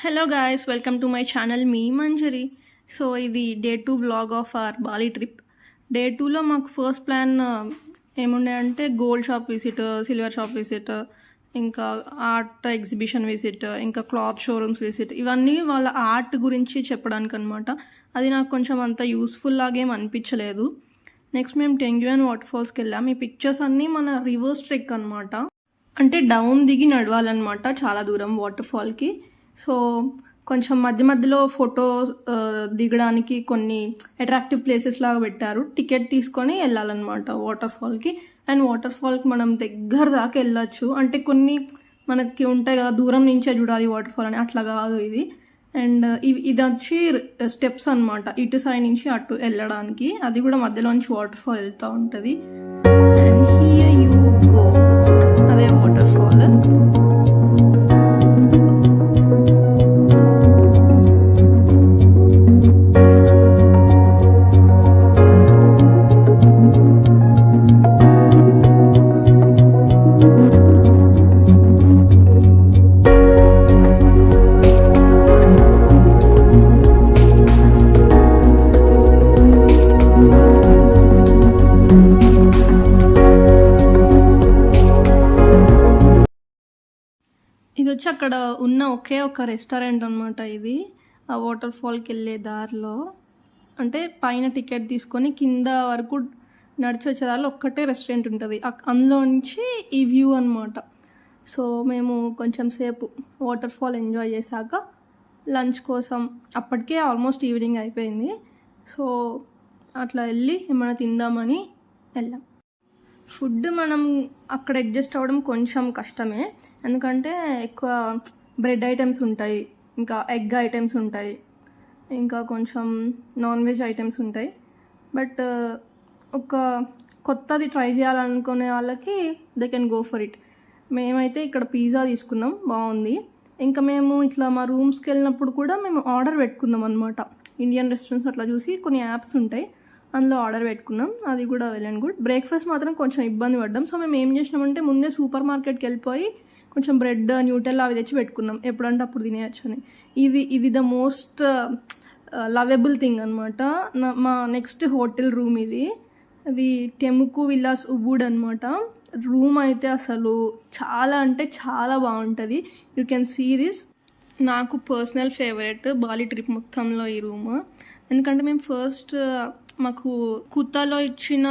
Hello guys, welcome to my channel me Manjari. So ఇది day 2 vlog of our Bali trip. Day 2లో మాకు first plan ఏముండే అంటే gold shop visit, silver shop visit, ఇంకా art exhibition visit, ఇంకా cloth showrooms visit, ఇవన్నీ వాళ్ళ art గురించి చెప్పడానికి అనమాట. అది నాకు కొంచెం అంత యూస్ఫుల్ లాగేం అనిపించలేదు. నెక్స్ట్ మేము టెంగ్యుయన్ వాటర్ ఫాల్స్కి వెళ్ళాం. ఈ పిక్చర్స్ అన్నీ మన రివర్స్ ట్రెక్ అనమాట, అంటే డౌన్ దిగి నడవాలన్నమాట చాలా దూరం వాటర్ ఫాల్కి. సో కొంచెం మధ్యలో ఫోటో దిగడానికి కొన్ని అట్రాక్టివ్ ప్లేసెస్ లాగా పెట్టారు. టికెట్ తీసుకొని వెళ్ళాలన్నమాట వాటర్ ఫాల్కి. అండ్ వాటర్ ఫాల్కి మనం దగ్గర దాకా వెళ్ళచ్చు, అంటే కొన్ని మనకి ఉంటాయి కదా దూరం నుంచే చూడాలి వాటర్ ఫాల్ అని, అట్లా కాదు ఇది. అండ్ ఇది వచ్చి స్టెప్స్ అనమాట, ఇటు సైడ్ నుంచి అటు వెళ్ళడానికి. అది కూడా మధ్యలోంచి వాటర్ ఫాల్ వెళ్తూ ఉంటుంది. అండ్ హియర్ యూ గో, అదే వాటర్ ఫాల్. ఇది వచ్చి అక్కడ ఉన్న ఒకే ఒక రెస్టారెంట్ అనమాట ఇది, ఆ వాటర్ ఫాల్కి వెళ్ళే దారిలో. అంటే పైన టికెట్ తీసుకొని కింద వరకు నడిచి వచ్చే దారిలో ఒక్కటే రెస్టారెంట్ ఉంటుంది, అందులో నుంచి ఈ వ్యూ అనమాట. సో మేము కొంచెం సేపు వాటర్ ఫాల్ ఎంజాయ్ చేశాక లంచ్ కోసం, అప్పటికే ఆల్మోస్ట్ ఈవినింగ్ అయిపోయింది. సో అట్లా వెళ్ళి ఏమైనా తిందామని వెళ్ళాం. ఫుడ్ మనం అక్కడ అడ్జస్ట్ అవ్వడం కొంచెం కష్టమే, ఎందుకంటే ఎక్కువ బ్రెడ్ ఐటమ్స్ ఉంటాయి, ఇంకా ఎగ్ ఐటమ్స్ ఉంటాయి, ఇంకా కొంచెం నాన్ వెజ్ ఐటమ్స్ ఉంటాయి. బట్ ఒక కొత్తది ట్రై చేయాలనుకునే వాళ్ళకి they can go for it. మేమైతే ఇక్కడ పిజ్జా తీసుకున్నాం, బాగుంది. ఇంకా మేము ఇట్లా మా రూమ్స్కి వెళ్ళినప్పుడు కూడా మేము ఆర్డర్ పెట్టుకున్నాం అనమాట. ఇండియన్ రెస్టారెంట్స్ అట్లా చూసి కొన్ని యాప్స్ ఉంటాయి, అందులో ఆర్డర్ పెట్టుకున్నాం. అది కూడా వెల్ అండ్ గుడ్. బ్రేక్ఫాస్ట్ మాత్రం కొంచెం ఇబ్బంది పడ్డాం. సో మేము ఏం చేసినామంటే ముందే సూపర్ మార్కెట్కి వెళ్ళిపోయి కొంచెం బ్రెడ్, న్యూటెల్లా అవి తెచ్చి పెట్టుకున్నాం, ఎప్పుడంటే అప్పుడు తినేయచ్చు అని. ఇది ద మోస్ట్ లవెబుల్ థింగ్ అనమాట. మా నెక్స్ట్ హోటల్ రూమ్ ఇది. అది టెముకు విల్లాస్ ఉబుడ్ అనమాట. రూమ్ అయితే అసలు చాలా అంటే చాలా బాగుంటుంది. You can see this. నాకు పర్సనల్ ఫేవరెట్ బాలి ట్రిప్ మొత్తంలో ఈ రూమ్. ఎందుకంటే మేము ఫస్ట్ మాకు కుత్తాలో ఇచ్చిన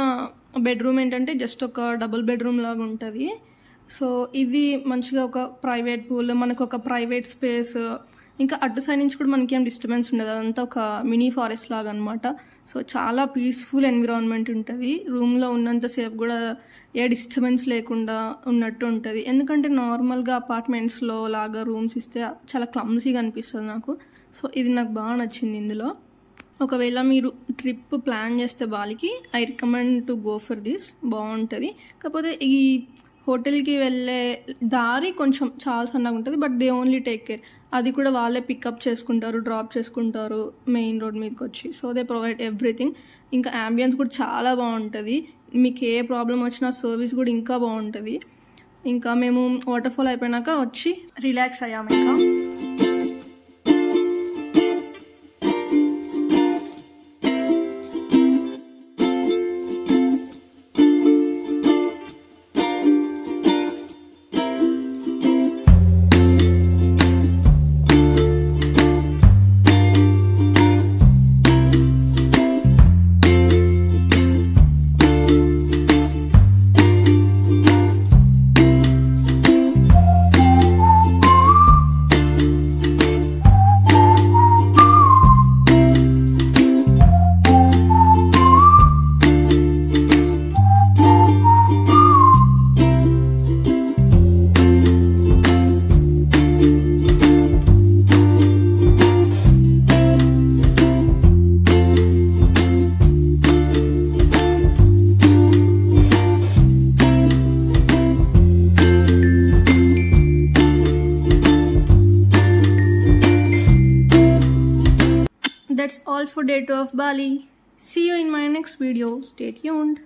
బెడ్రూమ్ ఏంటంటే జస్ట్ ఒక డబుల్ బెడ్రూమ్ లాగా ఉంటుంది. సో ఇది మంచిగా ఒక ప్రైవేట్ పూల్, మనకు ఒక ప్రైవేట్ స్పేస్, ఇంకా అటు సైడ్ నుంచి కూడా మనకి ఏం డిస్టర్బెన్స్ ఉండదు, అదంతా ఒక మినీ ఫారెస్ట్ లాగా అనమాట. సో చాలా పీస్ఫుల్ ఎన్విరాన్మెంట్ ఉంటుంది. రూమ్లో ఉన్నంతసేపు కూడా ఏ డిస్టర్బెన్స్ లేకుండా ఉన్నట్టు ఉంటుంది. ఎందుకంటే నార్మల్గా అపార్ట్మెంట్స్లో లాగా రూమ్స్ ఇస్తే చాలా క్లమ్సీగా అనిపిస్తుంది నాకు. సో ఇది నాకు బాగా నచ్చింది ఇందులో. ఒకవేళ మీరు ట్రిప్ ప్లాన్ చేస్తే బాలికి, I recommend to go for this, బాగుంటుంది. కాకపోతే ఈ హోటల్కి వెళ్ళే దారి కొంచెం చాలా సన్నగా ఉంటుంది, but they only take care. అది కూడా వాళ్ళే పికప్ చేసుకుంటారు, డ్రాప్ చేసుకుంటారు మెయిన్ రోడ్ మీదకి వచ్చి. So they provide everything. ఇంకా అంబియన్స్ కూడా చాలా బాగుంటుంది. మీకు ఏ ప్రాబ్లం వచ్చినా సర్వీస్ కూడా ఇంకా బాగుంటుంది. ఇంకా మేము వాటర్ ఫాల్ అయిపోయినాక వచ్చి రిలాక్స్ అయ్యాము. ఇంకా That's all for day 2 of Bali. See you in my next video. Stay tuned.